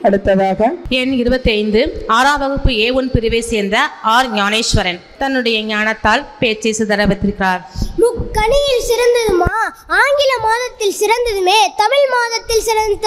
அடுத்ததாக எண் 25 6ஆம் வகுப்பு A1 பிரிவை சேர்ந்த ஆர் ஞானேஸ்வரன் தன்னுடைய ஞானத்தால் பேச்சை சிதற வைத்திருக்கிறார். முக்கணியில் சிறந்ததுமா ஆங்கில மாதத்தில் சிறந்ததுமே தமிழ் மாதத்தில் சிறந்த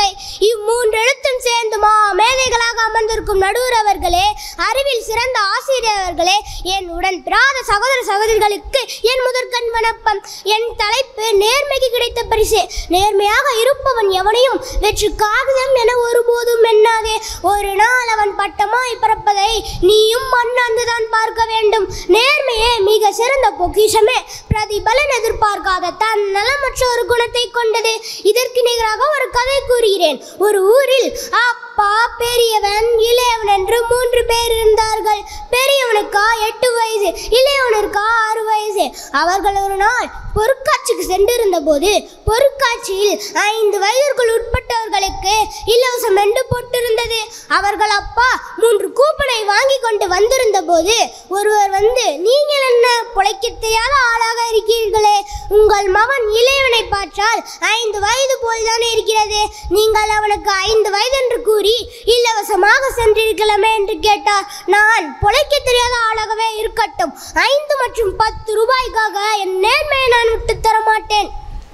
இம்மூன்று எழுத்தும் சேர்ந்துமா மேதைகளாக அமர்ந்திருக்கும் நடுவர் அவர்களே, அறிவில் சிறந்த ஆசிரியர் அவர்களே, என் உடன் பிராத சகோதர சகோதரிகளுக்கு என் முதற்கண் வணக்கம். என் தலைப்பு நேர்மைக்கு கிடைத்த பரிசு. நேர்மையாக இருப்பவன் எவனையும் வெற்றி காகிதம் என ஒருபோதும் எண்ணாதே. ஒரு நாள் அவன் பட்டமாய் பிறப்பதை நீயும் மண்ணாந்துதான் பார்க்க வேண்டும். நேர்மையே மிக சிறந்த பொக்கிஷமே. பிரதிபலன் எதிர்பார்க்காத தன் நலமற்ற ஒரு குணத்தை கொண்டது. இதற்கு நிகராக ஒரு கதை கூறுகிறேன். ஒரு ஊரில் அப்பா, பெரியவன், இளையவன் என்று 3 பேர் இருந்தார்கள். பெரியவனுக்கா 8 வயசு, இளையவனுக்கா 6 வயசு. அவர்கள் ஒரு நாள் பொருட்காட்சிக்கு சென்றிருந்த போது பொருட்காட்சியில் 5 வயதிற்குள் உட்பட்டவர்களுக்கு இலவசம் என்று போட்டிருந்தது. அவர்கள் அப்பா 3 கூப்பனை வாங்கி கொண்டு வந்திருந்த போது ஒருவர் வந்து, நீங்கள் என்ன பொழைக்க தெரியாத ஆளாக இருக்கிறீர்களே, உங்கள் மகன் இளையவனை பார்த்தால் 5 வயது போல்தான் இருக்கிறது. நீங்கள் அவனுக்கு 5 வயது என்று கூறி இலவசமாக சென்றிருக்கலாமே என்று கேட்டார். நான் பொழைக்க தெரியாத ஆளாகவே இருக்கட்டும், 5 மற்றும் 10 ரூபாய்க்காக என் நேர்மையை நான் விட்டு தர மாட்டேன்.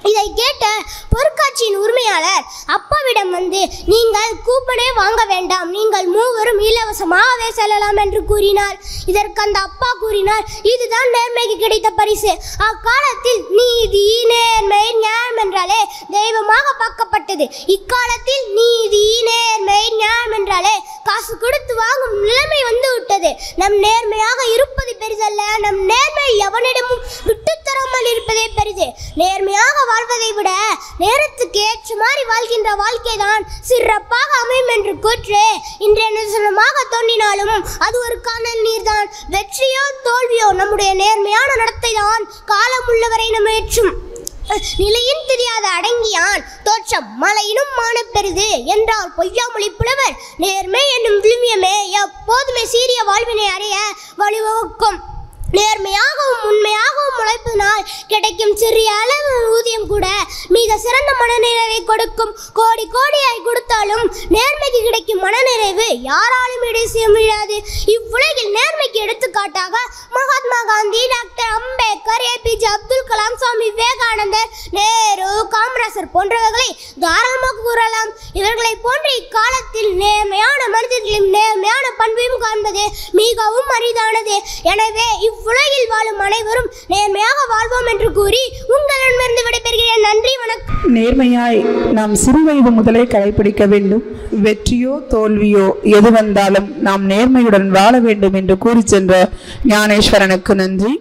இதை கேட்ட பொருட்காட்சியின் உரிமையாளர் அப்பாவிடம் வந்து, நீங்கள் கூப்பனே வாங்க வேண்டாம், நீங்கள் மூவரும் இலவசமாகவே செல்லலாம் என்று கூறினார். இதற்கு அந்த அப்பா கூறினார், இதுதான் நேர்மைக்கு கிடைத்த பரிசு. அக்காலத்தில் நீதி, நேர்மை, நியாயம் என்றாலே தெய்வமாக பார்க்கப்பட்டது. இக்காலத்தில் நீதி, நேர்மை, நியாயம் என்றாலே காசு கொடுத்து வாங்கும் நிலைமை வந்து விட்டது. நம் நேர்மையாக இருப்பது பெரிதல்ல, நம் நேர்மை எவனிடமும் விட்டுத்தராமல் இருப்பதே பெரிது. நேர்மையாக வாழ்வதை விட நேரத்துக்கு ஏற்ற மாதிரி வாழ்கின்ற வாழ்க்கை தான் சிறப்பாக அமையும் என்று கூற்று இன்றைய நிதர்சனமாக தோன்றினாலும் அது ஒரு காணல் நீர்தான். வெற்றியோ தோல்வியோ நம்முடைய நேர்மையான நடத்தை தான் காலம் உள்ளவரை நம்ம ஏற்றும். நிலையின் தெரியாத அடங்கியான் தோற்றம் மலையினும் மானப்பெரிது என்றால் பொய்யாமொழி புலவர். நேர்மை என்னும் விழுமியமே எப்போதுமே சீரிய வாழ்வினை அடைய வழிவகுக்கும். நேர்மையாகவும் உண்மையாகவும் உழைப்பதனால் கிடைக்கும் சிறிய அளவு ஊதியம் கூட மிக சிறந்த மனநிறைவை கொடுக்கும். கோடி கோடியாய் கொடுத்தாலும் நேர்மைக்கு கிடைக்கும் மனநிறைவு யாராலும் ஈடு செய்ய முடியாது. இவ்வுலகில் நேர்மைக்கு எடுத்துக்காட்டாக மகாத்மா காந்தி, டாக்டர் அம்பேத்கர், APJ அப்துல் கலாம், சுவாமி விவேகானந்தர், நேரு, காமராசர் போன்றவர்களை தாராளமாக கூறலாம். இவர்களை போன்ற இக்காலத்தில் நேர்மையான மனிதர்களின் நேர்மையான பண்பையும் காண்பது மிகவும் அரிதானது. எனவே உலகில் வாழும் அனைவரும் நேர்மையாக வாழ்வோம் என்று கூறி உங்களிடமிருந்து விடைபெறுகிறேன். நன்றி, வணக்கம். நேர்மையாய் நாம் சிறுவயது முதலே கடைபிடிக்க வேண்டும். வெற்றியோ தோல்வியோ எது வந்தாலும் நாம் நேர்மையுடன் வாழ வேண்டும் என்று கூறி சென்ற ஞானேஸ்வரனுக்கு நன்றி.